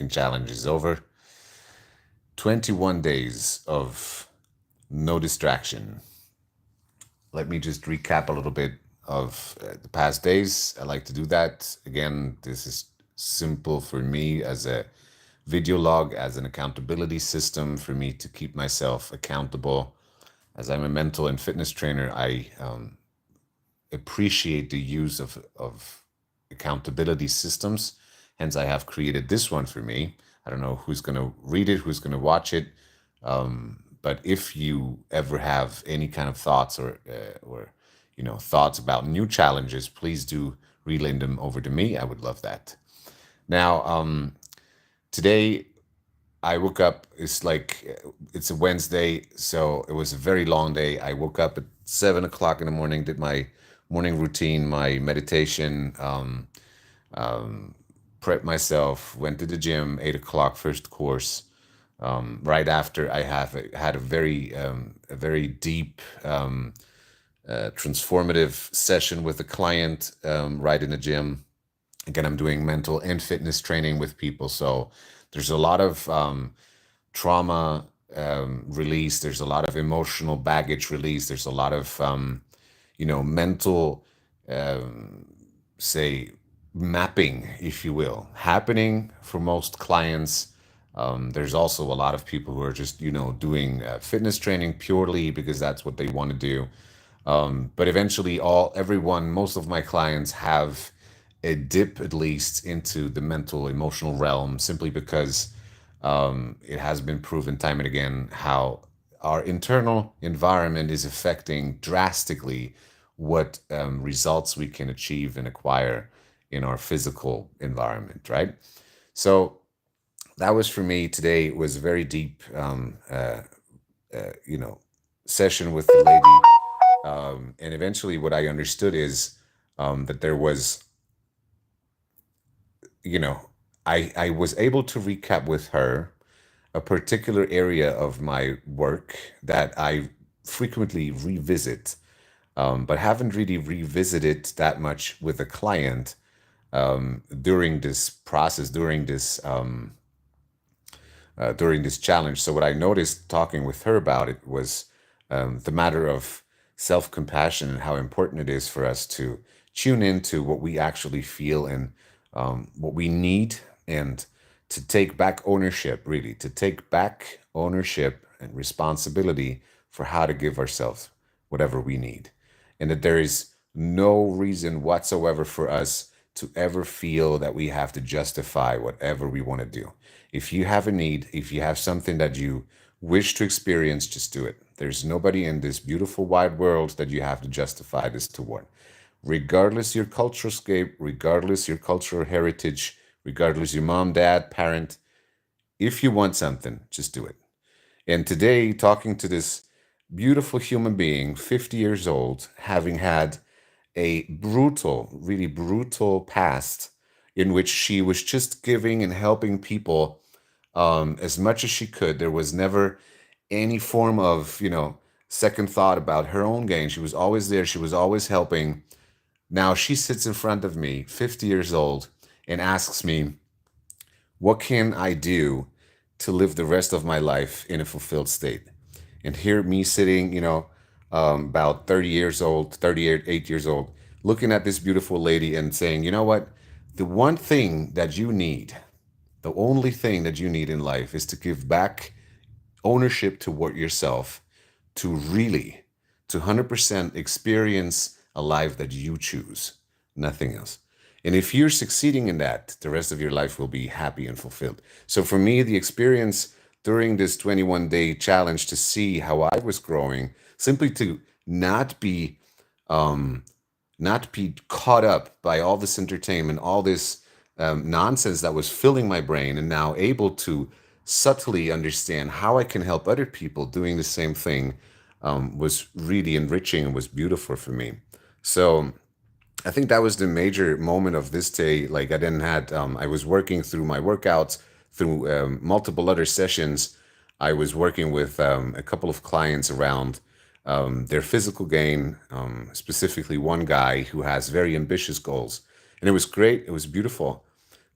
challenge is over. 21 days of no distraction. Let me just recap a little bit of the past days. I like to do that. Again, this is simple for me as a video log, as an accountability system for me to keep myself accountable. As I'm a mental and fitness trainer, I appreciate the use of accountability systems. Hence, I have created this one for me. I don't know who's going to read it, who's going to watch it. But if you ever have any kind of thoughts or thoughts about new challenges, please do relay them over to me. I would love that. Now, today I woke up. It's a Wednesday, so it was a very long day. I woke up at 7 o'clock in the morning, did my morning routine, my meditation, prepped myself, went to the gym, 8 o'clock, first course. Right after, I have had a very deep, transformative session with a client, right in the gym. Again, I'm doing mental and fitness training with people, so there's a lot of trauma release. There's a lot of emotional baggage release. There's a lot of mental, say, mapping, if you will, happening for most clients. There's also a lot of people who are just doing fitness training purely because that's what they want to do. But eventually, everyone, most of my clients have a dip at least into the mental, emotional realm, simply because it has been proven time and again how our internal environment is affecting drastically what results we can achieve and acquire in our physical environment, right? So that was for me today. It was a very deep, you know, session with the lady. And eventually, what I understood is that there was, you know, I was able to recap with her a particular area of my work that I frequently revisit, but haven't really revisited that much with a client during this process, during this challenge. So what I noticed talking with her about it was the matter of self-compassion and how important it is for us to tune into what we actually feel and what we need, and to take back ownership, really, to take back ownership and responsibility for how to give ourselves whatever we need. And that there is no reason whatsoever for us to ever feel that we have to justify whatever we want to do. If you have a need, if you have something that you wish to experience, just do it. There's nobody in this beautiful wide world that you have to justify this toward. Regardless your cultural scape, regardless your cultural heritage, regardless your mom, dad, parent, if you want something, just do it. And today, talking to this beautiful human being, 50 years old, having had a brutal, really brutal past in which she was just giving and helping people as much as she could. There was never any form of, second thought about her own gain. She was always there. She was always helping. Now she sits in front of me, 50 years old, and asks me, what can I do to live the rest of my life in a fulfilled state? And here, me sitting, about 30 years old, 38 years old, looking at this beautiful lady and saying, you know what? The one thing that you need, the only thing that you need in life is to give back ownership toward yourself, to really, to 100% experience a life that you choose, nothing else. And if you're succeeding in that, the rest of your life will be happy and fulfilled. So for me, the experience during this 21-day challenge to see how I was growing, simply to not be caught up by all this entertainment, all this nonsense that was filling my brain, and now able to subtly understand how I can help other people doing the same thing, was really enriching and was beautiful for me. So I think that was the major moment of this day. Like I was working through my workouts, through multiple other sessions. I was working with a couple of clients around their physical gain, specifically one guy who has very ambitious goals. And it was great. It was beautiful.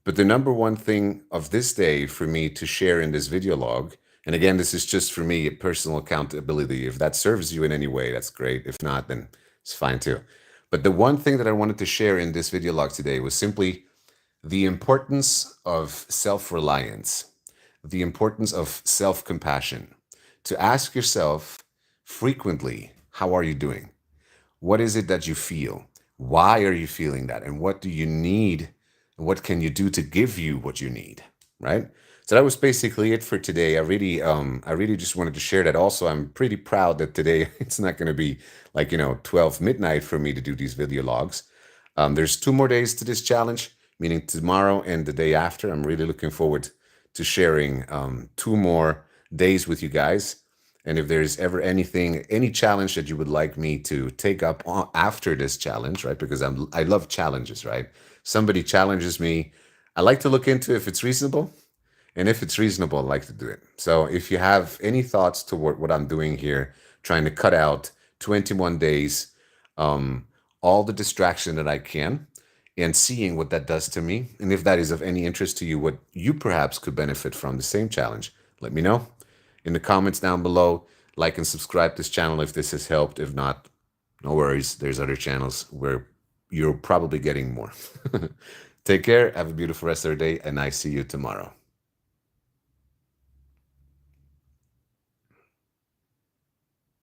But the number one thing of this day for me to share in this video log, and again, this is just for me, a personal accountability. If that serves you in any way, that's great. If not, then it's fine too. But the one thing that I wanted to share in this video log today was simply the importance of self reliance, the importance of self compassion. To ask yourself frequently, how are you doing? What is it that you feel? Why are you feeling that? And what do you need? And what can you do to give you what you need? Right? So that was basically it for today. I really just wanted to share that. Also, I'm pretty proud that today it's not going to be like, 12 midnight for me to do these video logs. There's 2 more days to this challenge, meaning tomorrow and the day after. I'm really looking forward to sharing 2 more days with you guys. And if there's ever anything, any challenge that you would like me to take up after this challenge, right? Because I love challenges, right? Somebody challenges me, I like to look into if it's reasonable, and if it's reasonable, I like to do it. So if you have any thoughts toward what I'm doing here, trying to cut out 21 days, all the distraction that I can, and seeing what that does to me, and if that is of any interest to you, what you perhaps could benefit from the same challenge, let me know in the comments down below. Like and subscribe to this channel if this has helped. If not, no worries. There's other channels where you're probably getting more. Take care. Have a beautiful rest of the day, and I see you tomorrow.